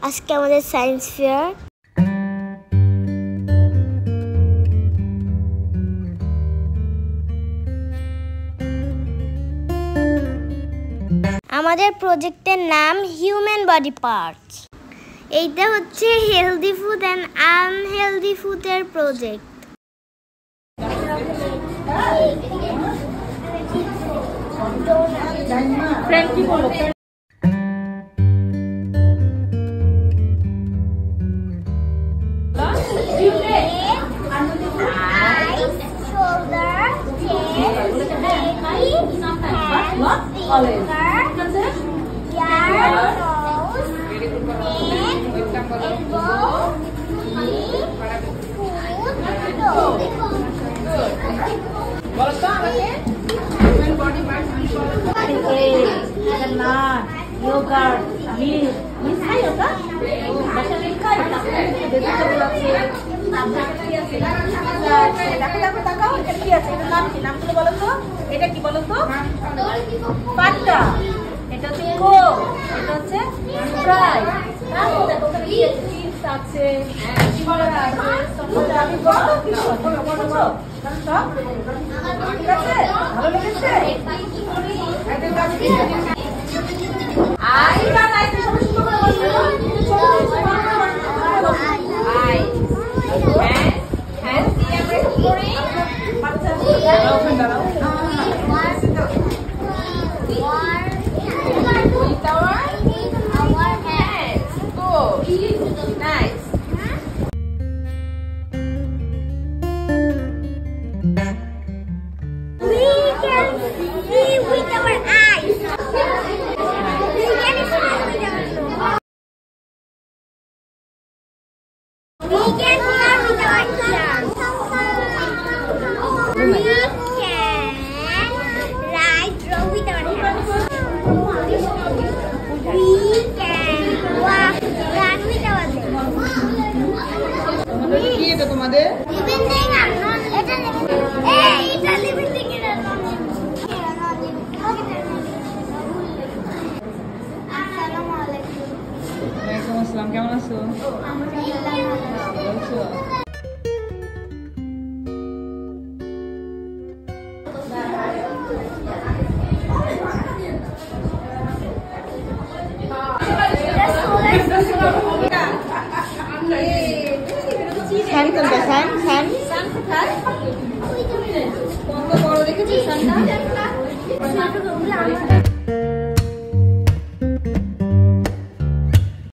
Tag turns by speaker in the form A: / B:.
A: আজকে আমাদের science fair. আমাদের প্রজেক্টের নাম হিউম্যান বডি পার্টস। এইটা হচ্ছে হেলদি ফুড অ্যান্ড আনহেলদি ফুডের প্রজেক্ট।
B: Yogurt, milk, খাই ওটা বাসা মিল্ক খাই ভেজিটেবল আছে দেখো দেখো তাকাও এটা কি আছে এটার নাম কি নামগুলো বলো তো এটা কি বলো তো পান্ডা এটা হচ্ছে কোক এটা হচ্ছে স্প্রাইট তারপর দেখো ওখানে কি আছে চিপস আছে চিপস আছে সমুদ্র আমি বলো কি বলো সব ঠিক আছে ভালো লেগেছে এটা কাজ কি আই বা নাই তো সবাই শুরু করে বলছো আই হ্যাঁ কি আমরা করি বাচ্চা দাঁড়াও দাঁড়াও with our hands go nice
A: We can see with our eyes. We can hear with our ears. We can write, draw with our hands. We can walk, run with our legs.
B: কি এটা তোমাদের
A: Living thing and non এটা এটা living thing এর non আসসালামু আলাইকুম।
B: ওয়ালাইকুম আসসালাম কেমন আছো সান কোনটা সান সান সান কোথায় কত বড় দেখেছিস সানটা